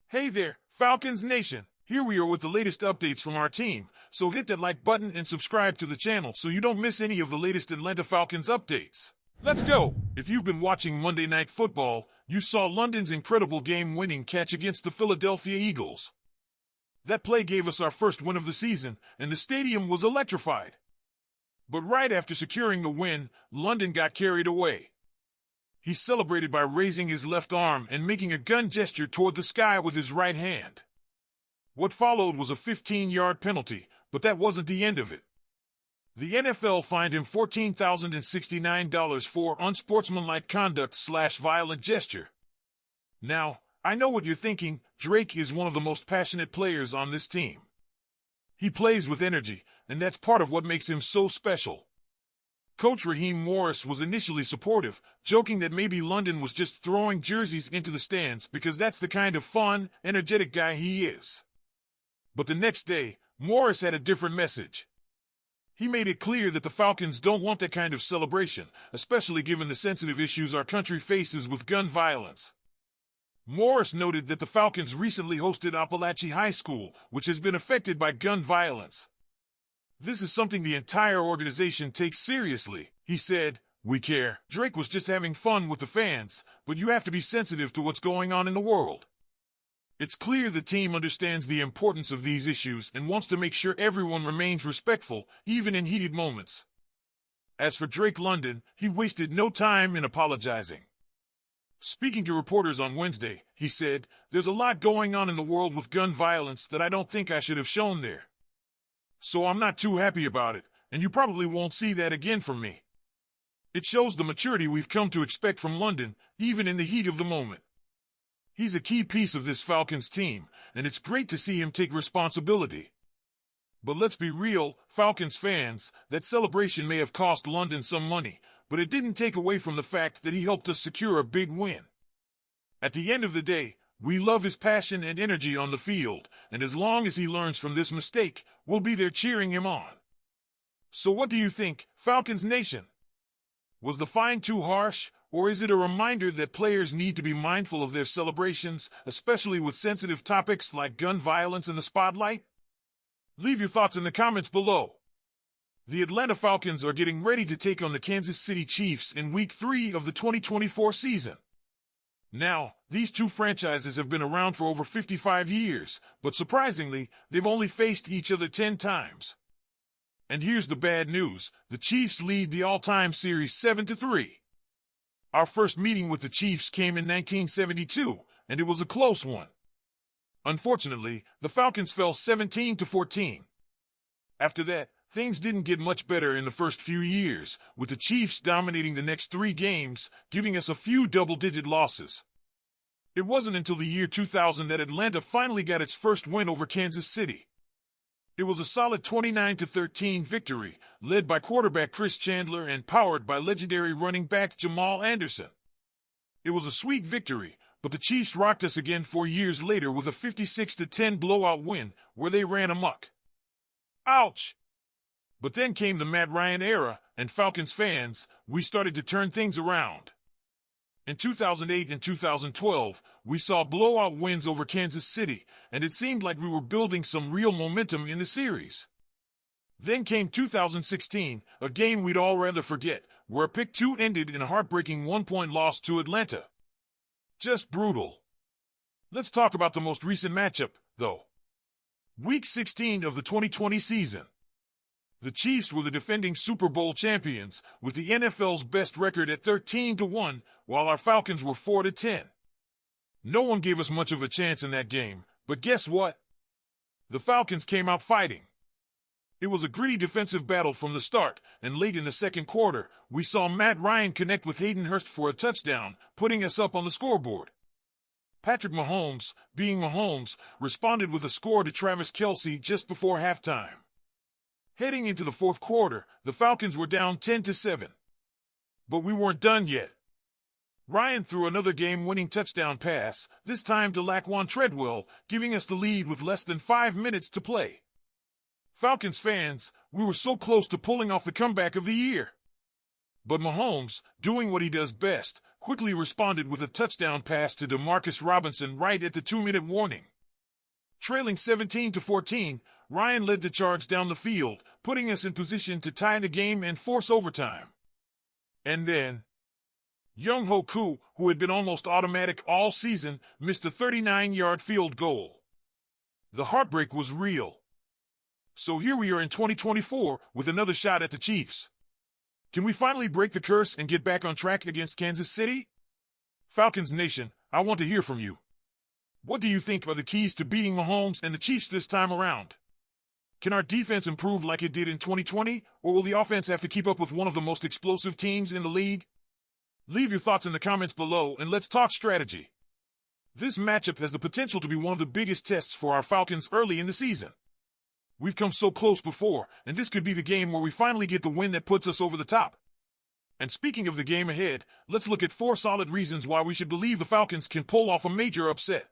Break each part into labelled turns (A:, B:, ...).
A: Hey there, Falcons Nation. Here we are with the latest updates from our team, so hit that like button and subscribe to the channel so you don't miss any of the latest Atlanta Falcons updates. Let's go! If you've been watching Monday Night Football, you saw London's incredible game-winning catch against the Philadelphia Eagles. That play gave us our first win of the season, and the stadium was electrified. But right after securing the win, London got carried away. He celebrated by raising his left arm and making a gun gesture toward the sky with his right hand. What followed was a 15-yard penalty, but that wasn't the end of it. The NFL fined him $14,069 for unsportsmanlike conduct/violent gesture. Now, I know what you're thinking. Drake is one of the most passionate players on this team. He plays with energy, and that's part of what makes him so special. Coach Raheem Morris was initially supportive, joking that maybe London was just throwing jerseys into the stands because that's the kind of fun, energetic guy he is. But the next day, Morris had a different message. He made it clear that the Falcons don't want that kind of celebration, especially given the sensitive issues our country faces with gun violence. Morris noted that the Falcons recently hosted Appalachian High School, which has been affected by gun violence. This is something the entire organization takes seriously. He said, "We care. Drake was just having fun with the fans, but you have to be sensitive to what's going on in the world." It's clear the team understands the importance of these issues and wants to make sure everyone remains respectful, even in heated moments. As for Drake London, he wasted no time in apologizing. Speaking to reporters on Wednesday, he said, "There's a lot going on in the world with gun violence that I don't think I should have shown there. So I'm not too happy about it, and you probably won't see that again from me." It shows the maturity we've come to expect from London, even in the heat of the moment. He's a key piece of this Falcons team, and it's great to see him take responsibility. But let's be real, Falcons fans, that celebration may have cost London some money, but it didn't take away from the fact that he helped us secure a big win. At the end of the day, we love his passion and energy on the field, and as long as he learns from this mistake, we'll be there cheering him on. So what do you think, Falcons Nation? Was the fine too harsh, or is it a reminder that players need to be mindful of their celebrations, especially with sensitive topics like gun violence in the spotlight? Leave your thoughts in the comments below. The Atlanta Falcons are getting ready to take on the Kansas City Chiefs in Week 3 of the 2024 season. Now, these two franchises have been around for over 55 years, but surprisingly, they've only faced each other 10 times. And here's the bad news: the Chiefs lead the all-time series 7-3. Our first meeting with the Chiefs came in 1972, and it was a close one. Unfortunately, the Falcons fell 17-14. After that, things didn't get much better in the first few years, with the Chiefs dominating the next 3 games, giving us a few double-digit losses. It wasn't until the year 2000 that Atlanta finally got its first win over Kansas City. It was a solid 29-13 victory, led by quarterback Chris Chandler and powered by legendary running back Jamal Anderson. It was a sweet victory, but the Chiefs rocked us again 4 years later with a 56-10 blowout win where they ran amok. Ouch! But then came the Matt Ryan era, and Falcons fans, we started to turn things around. In 2008 and 2012, we saw blowout wins over Kansas City, and it seemed like we were building some real momentum in the series. Then came 2016, a game we'd all rather forget, where Pick 2 ended in a heartbreaking 1-point loss to Atlanta. Just brutal. Let's talk about the most recent matchup, though. Week 16 of the 2020 season. The Chiefs were the defending Super Bowl champions, with the NFL's best record at 13-1, while our Falcons were 4-10. No one gave us much of a chance in that game, but guess what? The Falcons came out fighting. It was a gritty defensive battle from the start, and late in the second quarter, we saw Matt Ryan connect with Hayden Hurst for a touchdown, putting us up on the scoreboard. Patrick Mahomes, being Mahomes, responded with a score to Travis Kelce just before halftime. Heading into the fourth quarter, the Falcons were down 10-7. But we weren't done yet. Ryan threw another game-winning touchdown pass, this time to Laquan Treadwell, giving us the lead with less than 5 minutes to play. Falcons fans, we were so close to pulling off the comeback of the year. But Mahomes, doing what he does best, quickly responded with a touchdown pass to Demarcus Robinson right at the 2-minute warning. Trailing 17-14, Ryan led the charge down the field, putting us in position to tie the game and force overtime. And then, Younghoe Koo, who had been almost automatic all season, missed a 39-yard field goal. The heartbreak was real. So here we are in 2024 with another shot at the Chiefs. Can we finally break the curse and get back on track against Kansas City? Falcons Nation, I want to hear from you. What do you think are the keys to beating Mahomes and the Chiefs this time around? Can our defense improve like it did in 2020, or will the offense have to keep up with one of the most explosive teams in the league? Leave your thoughts in the comments below and let's talk strategy. This matchup has the potential to be one of the biggest tests for our Falcons early in the season. We've come so close before, and this could be the game where we finally get the win that puts us over the top. And speaking of the game ahead, let's look at 4 solid reasons why we should believe the Falcons can pull off a major upset.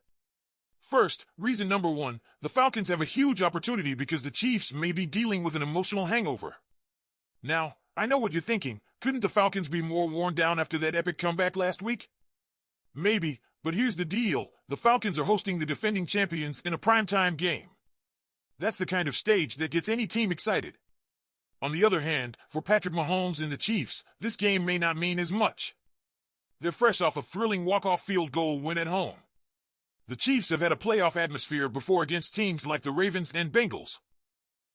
A: First, reason number 1, the Falcons have a huge opportunity because the Chiefs may be dealing with an emotional hangover. Now, I know what you're thinking, couldn't the Falcons be more worn down after that epic comeback last week? Maybe, but here's the deal, the Falcons are hosting the defending champions in a primetime game. That's the kind of stage that gets any team excited. On the other hand, for Patrick Mahomes and the Chiefs, this game may not mean as much. They're fresh off a thrilling walk-off field goal win at home. The Chiefs have had a playoff atmosphere before against teams like the Ravens and Bengals.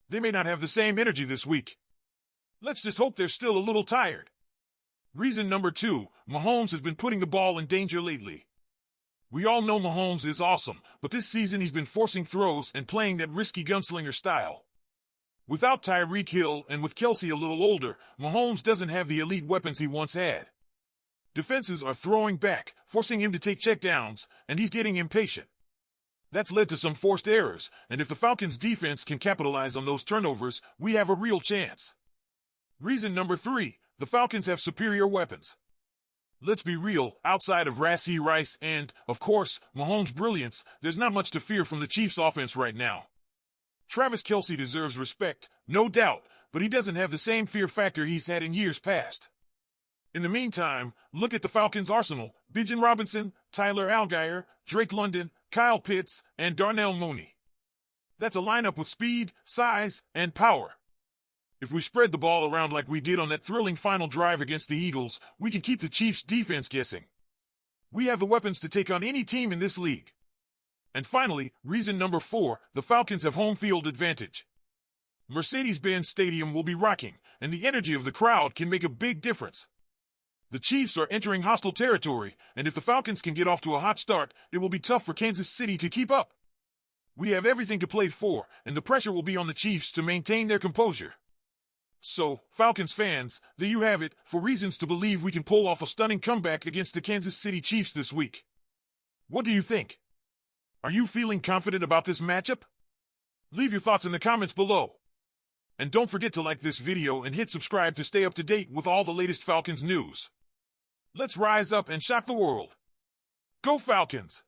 A: They may not have the same energy this week. Let's just hope they're still a little tired. Reason number 2, Mahomes has been putting the ball in danger lately. We all know Mahomes is awesome, but this season he's been forcing throws and playing that risky gunslinger style. Without Tyreek Hill and with Kelsey a little older, Mahomes doesn't have the elite weapons he once had. Defenses are throwing back, forcing him to take checkdowns, and he's getting impatient. That's led to some forced errors, and if the Falcons' defense can capitalize on those turnovers, we have a real chance. Reason number 3, the Falcons have superior weapons. Let's be real, outside of Rashee Rice and, of course, Mahomes' brilliance, there's not much to fear from the Chiefs' offense right now. Travis Kelce deserves respect, no doubt, but he doesn't have the same fear factor he's had in years past. In the meantime, look at the Falcons' arsenal: Bijan Robinson, Tyler Allgeier, Drake London, Kyle Pitts, and Darnell Mooney. That's a lineup with speed, size, and power. If we spread the ball around like we did on that thrilling final drive against the Eagles, we can keep the Chiefs' defense guessing. We have the weapons to take on any team in this league. And finally, reason number 4, the Falcons have home field advantage. Mercedes-Benz Stadium will be rocking, and the energy of the crowd can make a big difference. The Chiefs are entering hostile territory, and if the Falcons can get off to a hot start, it will be tough for Kansas City to keep up. We have everything to play for, and the pressure will be on the Chiefs to maintain their composure. So, Falcons fans, there you have it, for reasons to believe we can pull off a stunning comeback against the Kansas City Chiefs this week. What do you think? Are you feeling confident about this matchup? Leave your thoughts in the comments below. And don't forget to like this video and hit subscribe to stay up to date with all the latest Falcons news. Let's rise up and shock the world. Go Falcons!